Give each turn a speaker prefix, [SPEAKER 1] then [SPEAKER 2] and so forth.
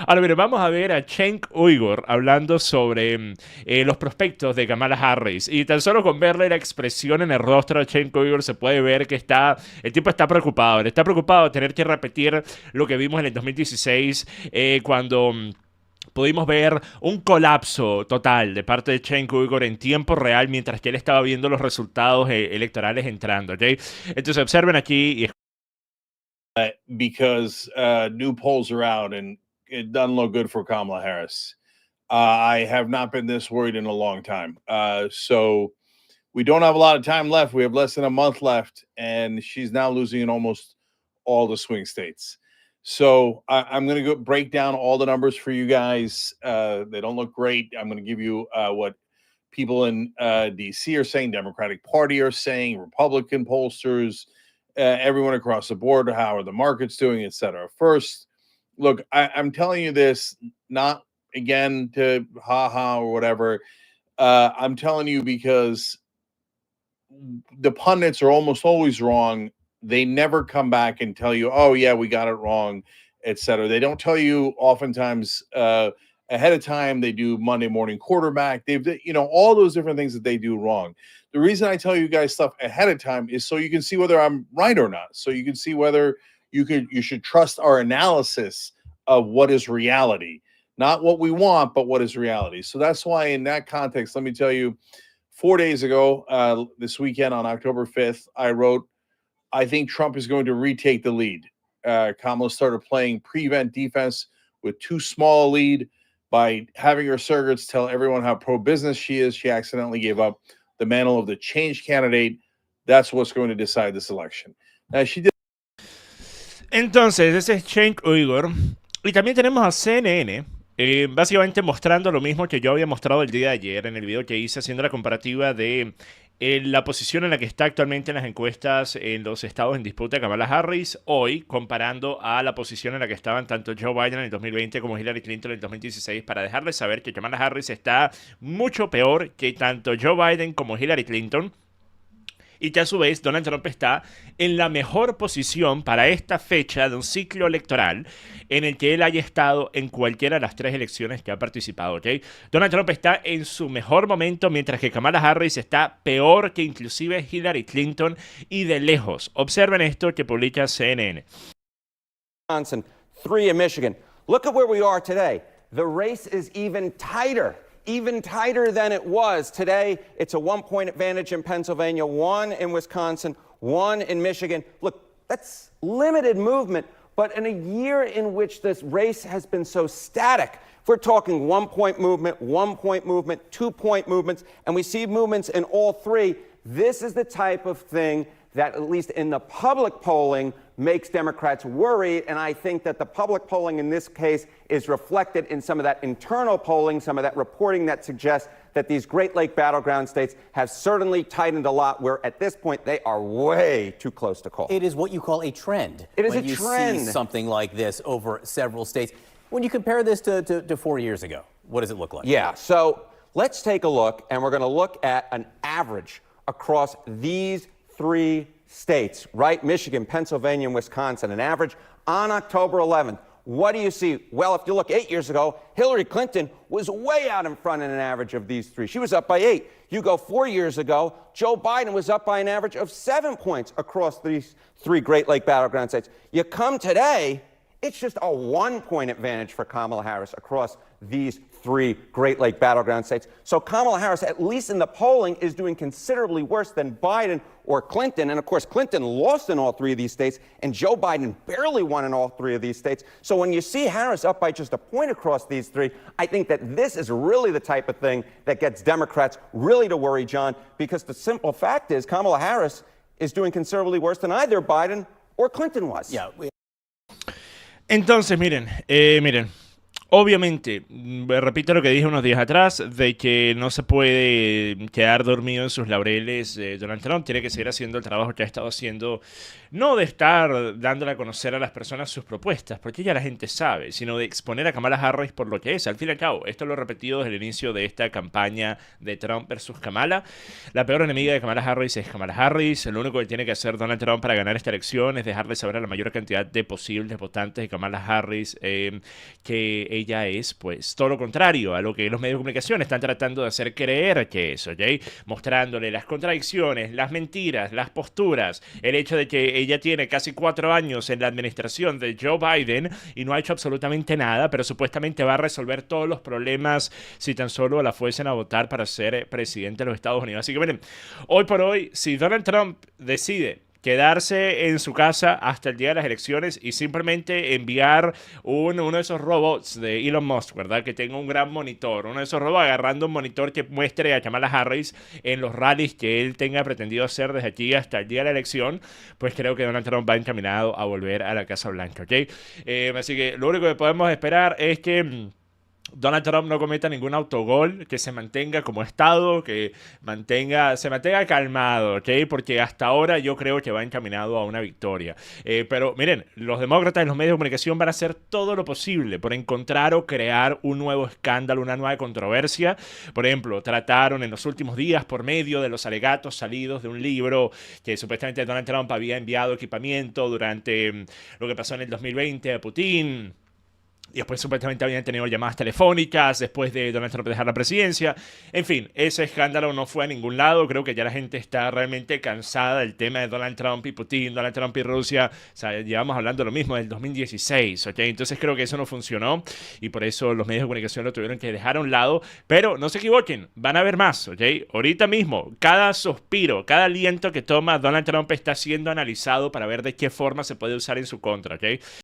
[SPEAKER 1] Ahora, mire, vamos a ver a Cenk Uygur hablando sobre los prospectos de Kamala Harris. Y tan solo con verle la expresión en el rostro de Cenk Uygur se puede ver que el tipo está preocupado. Él está preocupado de tener que repetir lo que vimos en el 2016 cuando pudimos ver un colapso total de parte de Cenk Uygur en tiempo real mientras que él estaba viendo los resultados electorales entrando, ¿ok? Entonces observen aquí y
[SPEAKER 2] because new polls are out and it doesn't look good for Kamala Harris. I have not been this worried in a long time. So we don't have a lot of time left. We have less than a month left, and she's now losing in almost all the swing states. So I'm going to go break down all the numbers for you guys. They don't look great. I'm going to give you what people in DC are saying, Democratic Party are saying, Republican pollsters, everyone across the board, how are the markets doing, et cetera. First, look, I'm telling you this not again to ha or whatever. I'm telling you because the pundits are almost always wrong. They never come back and tell you, oh, yeah, we got it wrong, et cetera. They don't tell you oftentimes ahead of time. They do Monday morning quarterback. They've, all those different things that they do wrong. The reason I tell you guys stuff ahead of time is so you can see whether I'm right or not. So you can see whether you should trust our analysis of what is reality, not what we want, but what is reality. So that's why in that context, let me tell you, 4 days ago, this weekend on October 5th, I wrote, I think Trump is going to retake the lead. Kamala started playing prevent defense with too small a lead by having her surrogates tell everyone how pro-business she is. She accidentally gave up the mantle of the change candidate. That's what's going to decide this election. Now, she did.
[SPEAKER 1] entonces, ese es Cenk Uygur. Y también tenemos a CNN, básicamente mostrando lo mismo que yo había mostrado el día de ayer en el video que hice haciendo la comparativa de la posición en la que está actualmente en las encuestas en los estados en disputa Kamala Harris hoy, comparando a la posición en la que estaban tanto Joe Biden en el 2020 como Hillary Clinton en el 2016, para dejarles saber que Kamala Harris está mucho peor que tanto Joe Biden como Hillary Clinton. Y que a su vez Donald Trump está en la mejor posición para esta fecha de un ciclo electoral en el que él haya estado en cualquiera de las tres elecciones que ha participado, ¿ok? Donald Trump está en su mejor momento, mientras que Kamala Harris está peor que inclusive Hillary Clinton y de lejos. Observen esto que publica CNN.
[SPEAKER 3] Wisconsin, 3 in Michigan. Look at where we are today. The race is even tighter than it was. Today, it's a 1-point advantage in Pennsylvania, 1 in Wisconsin, 1 in Michigan. Look, that's limited movement, but in a year in which this race has been so static, if we're talking 1-point movement, 1-point movement, 2-point movements, and we see movements in all 3, this is the type of thing that, at least in the public polling, makes Democrats worried, and I think that the public polling in this case is reflected in some of that internal polling, some of that reporting that suggests that these Great Lake battleground states have certainly tightened a lot, where at this point they are way too close to call.
[SPEAKER 4] It is what you call a trend.
[SPEAKER 3] It is
[SPEAKER 4] when
[SPEAKER 3] a trend.
[SPEAKER 4] You see something like this over several states. When you compare this to 4 years ago, what does it look like?
[SPEAKER 3] Yeah, so let's take a look, and we're going to look at an average across these 3 states, right? Michigan, Pennsylvania, and Wisconsin, an average on October 11th. What do you see? Well, if you look 8 years ago, Hillary Clinton was way out in front in an average of these 3. She was up by 8. You go 4 years ago, Joe Biden was up by an average of 7 points across these 3 Great Lake battleground states. You come today, it's just a 1-point advantage for Kamala Harris across these 3 Great Lake battleground states. So Kamala Harris, at least in the polling, is doing considerably worse than Biden or Clinton. And of course, Clinton lost in all 3 of these states, and Joe Biden barely won in all 3 of these states. So when you see Harris up by just a point across these 3, I think that this is really the type of thing that gets Democrats really to worry, John, because the simple fact is Kamala Harris is doing considerably worse than either Biden or Clinton was.
[SPEAKER 4] Yeah.
[SPEAKER 1] Entonces, miren. Obviamente, repito lo que dije unos días atrás, de que no se puede quedar dormido en sus laureles. Donald Trump tiene que seguir haciendo el trabajo que ha estado haciendo, no de estar dándole a conocer a las personas sus propuestas, porque ya la gente sabe, sino de exponer a Kamala Harris por lo que es. Al fin y al cabo, esto lo he repetido desde el inicio de esta campaña de Trump versus Kamala. La peor enemiga de Kamala Harris es Kamala Harris. Lo único que tiene que hacer Donald Trump para ganar esta elección es dejarle saber a la mayor cantidad de posibles votantes de Kamala Harris que ella es, pues, todo lo contrario a lo que los medios de comunicación están tratando de hacer creer que es, ¿ok? Mostrándole las contradicciones, las mentiras, las posturas, el hecho de que ella tiene casi 4 años en la administración de Joe Biden y no ha hecho absolutamente nada, pero supuestamente va a resolver todos los problemas si tan solo la fuesen a votar para ser presidente de los Estados Unidos. Así que miren, hoy por hoy, si Donald Trump decide quedarse en su casa hasta el día de las elecciones y simplemente enviar uno de esos robots de Elon Musk, ¿verdad? Que tenga un gran monitor, uno de esos robots agarrando un monitor que muestre a Kamala Harris en los rallies que él tenga pretendido hacer desde aquí hasta el día de la elección, pues creo que Donald Trump va encaminado a volver a la Casa Blanca, ¿ok? Así que lo único que podemos esperar es que Donald Trump no cometa ningún autogol, que se mantenga como estado, que se mantenga calmado, ¿ok? Porque hasta ahora yo creo que va encaminado a una victoria. Pero miren, los demócratas y los medios de comunicación van a hacer todo lo posible por encontrar o crear un nuevo escándalo, una nueva controversia. Por ejemplo, trataron en los últimos días, por medio de los alegatos salidos de un libro que supuestamente Donald Trump había enviado equipamiento durante lo que pasó en el 2020 a Putin. Y después supuestamente habían tenido llamadas telefónicas después de Donald Trump dejar la presidencia. En fin, ese escándalo no fue a ningún lado. Creo que ya la gente está realmente cansada del tema de Donald Trump y Putin, Donald Trump y Rusia. O sea, llevamos hablando lo mismo del 2016, ¿ok? Entonces creo que eso no funcionó y por eso los medios de comunicación lo tuvieron que dejar a un lado. Pero no se equivoquen, van a haber más, ¿ok? Ahorita mismo, cada suspiro, cada aliento que toma Donald Trump está siendo analizado para ver de qué forma se puede usar en su contra, ¿ok?